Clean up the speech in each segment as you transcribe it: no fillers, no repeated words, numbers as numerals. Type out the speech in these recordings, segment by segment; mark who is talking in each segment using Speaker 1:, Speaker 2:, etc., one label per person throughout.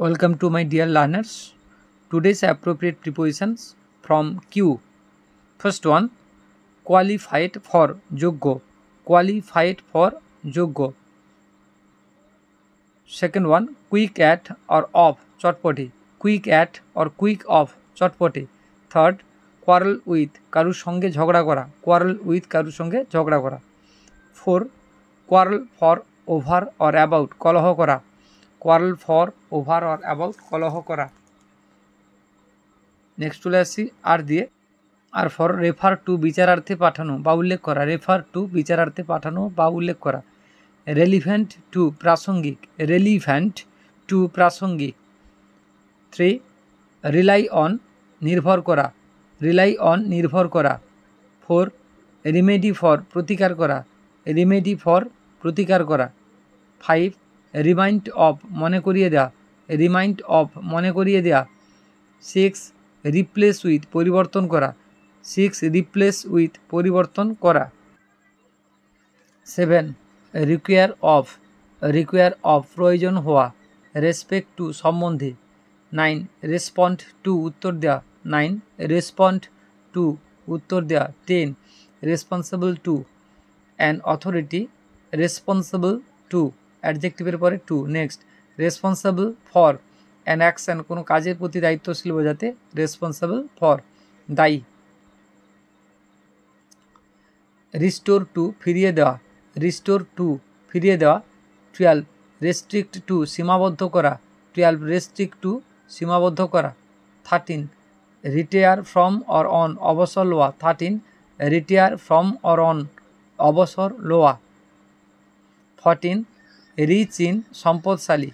Speaker 1: Welcome to my dear learners. Today's appropriate prepositions from Q. First one, qualified for যোগ্য, qualified for যোগ্য. Second one, quick at or off চটপটে, quick at or quick off চটপটে. Third, quarrel with কারুর সঙ্গে ঝগড়া করা, quarrel with কারুর সঙ্গে ঝগড়া করা. 4, quarrel for over or about কলহ করা, quarrel for over or about কলহ করা. নেক্সট চলে আসছি আর দিয়ে, আর ফর রেফার টু বিচারার্থে পাঠানো বা উল্লেখ করা, রেফার টু বিচারার্থে পাঠানো বা উল্লেখ করা. রেলিভেন্ট টু প্রাসঙ্গিক, রেলিভেন্ট টু প্রাসঙ্গিক. 3, রিলাই অন নির্ভর করা, রিলাই অন নির্ভর করা. 4, রিমেডি ফর প্রতিকার করা, রিমেডি ফর প্রতিকার করা. 5, রিমাইন্ড অফ মনে করিয়ে দেওয়া, রিমাইন্ড অফ মনে করিয়ে দেওয়া. 6, রিপ্লেস উইথ পরিবর্তন করা, 6, রিপ্লেস উইথ পরিবর্তন করা. 7, রিকোয়ার অফ, রিকোয়ার অফ প্রয়োজন হওয়া, রেসপেক্ট টু সম্বন্ধে. 9, রেসপন্ড টু উত্তর দেওয়া, 9, রেসপন্ড টু উত্তর দেওয়া. 10, responsible to an authority, responsible to অ্যাডজেক্টিভের পরে to. Next, responsible for an action কোনো কাজের প্রতি দায়িত্বশীল বোঝাতে রেসপন্সিবল ফর, দায়ী. রিস্টোর টু ফিরিয়ে দেওয়া, রিস্টোর টু ফিরিয়ে দেওয়া. 12, রেস্ট্রিক্ট টু সীমাবদ্ধ করা, 12, রেস্ট্রিক্ট টু সীমাবদ্ধ করা. 13, রিটায়ার ফ্রম অর অন অবসর লওয়া, 13, রিটায়ার ফ্রম অর অন অবসর লওয়া. 14, রিচ ইন সম্পদশালী,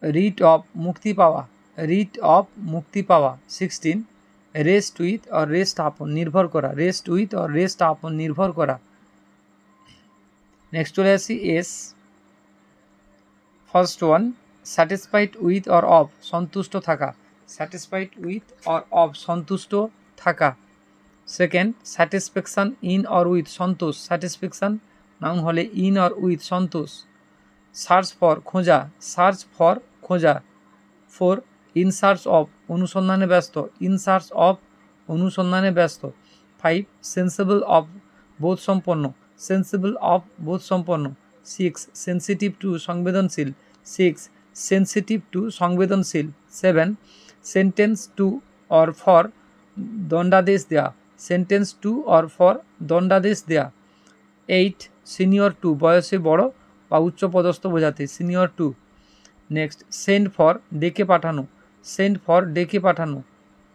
Speaker 1: রিট অফ মুক্তি পাওয়া, রিট অফ মুক্তি পাওয়া. 16, রেস্ট উইথ অর রেস্ট আপন নির্ভর করা, রেস্ট উইথ অর রেস্ট আপন নির্ভর করা. নেক্সট চলে আসি S. First one, satisfied with or of সন্তুষ্ট থাকা, স্যাটিসফাইড উইথ অর অফ সন্তুষ্ট থাকা. Second, satisfaction in or with সন্তোষ, স্যাটিসফ্যাকশান নাউন হলে ইন অর উইথ সন্তোষ. সার্চ ফর খোঁজা, সার্চ ফর খোঁজা. 4, ইন সার্চ অফ অনুসন্ধানে ব্যস্ত, ইন সার্চ অফ অনুসন্ধানে ব্যস্ত. 5, সেন্সিবল অফ বোধসম্পন্ন, সেন্সিবল অফ বোধসম্পন্ন. 6, সেন্সিটিভ টু সংবেদনশীল, 6, সেন্সিটিভ টু সংবেদনশীল. 7, সেন্টেন্স টু অর ফর দণ্ডাদেশ দেয়া, সেন্টেন্স টু অর ফর দণ্ডাদেশ দেয়া. 8, সিনিয়র টু বয়সে বড় বা উচ্চপদস্থ বোঝাতে, senior to. Next, send for ডেকে পাঠানো, সেন্ড ফর ডেকে পাঠানো,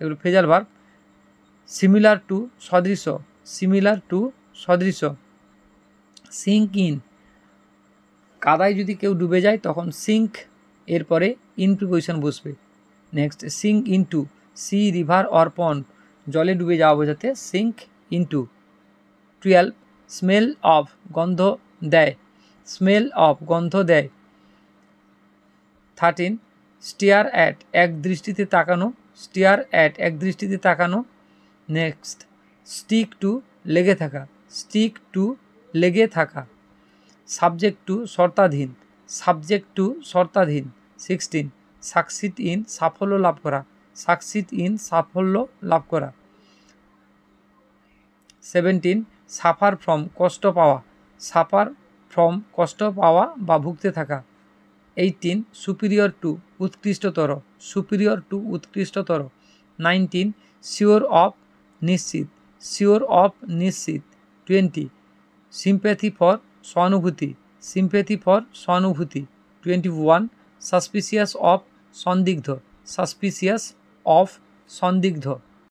Speaker 1: এগুলো ফ্রেজাল ভার্ব. সিমিলার টু সদৃশ, সিমিলার টু সদৃশ. সিঙ্ক ইন, কাদায় যদি কেউ ডুবে যায় তখন সিঙ্ক এরপরে ইন প্রিপোজিশন বসবে. Next, sink into, sea river or pond জলে ডুবে যাওয়া বোঝাতে সিঙ্ক ইনটু. 12, স্মেল অফ গন্ধ দেয়, স্মেল অফ গন্ধ দেয়. 13, স্টিয়ার অ্যাট এক দৃষ্টিতে তাকানো, স্টিয়ার অ্যাট এক দৃষ্টিতে তাকানো. নেক্সট, স্টিক টু লেগে থাকা, স্টিক টু লেগে থাকা. সাবজেক্ট টু শর্তাধীন, সাবজেক্ট টু শর্তাধীন. 16, সাকসিড ইন সাফল্য লাভ করা, সাকসিড ইন সাফল্য লাভ করা. 17, সাফার ফ্রম কষ্ট পাওয়া, সাফার ফ্রম কষ্ট পাওয়া বা ভুগতে থাকা. 18, সুপিরিয়র টু উৎকৃষ্টতর, সুপিরিয়র টু উৎকৃষ্টতর. 19, শিওর অফ নিশ্চিত, শিওর অফ নিশ্চিত. 20, সিম্প্যাথি ফর সহানুভূতি, সিম্প্যাথি ফর সহানুভূতি. 21, সাসপিসিয়াস অফ সন্দিগ্ধ, সাসপিসিয়াস অফ সন্দিগ্ধ.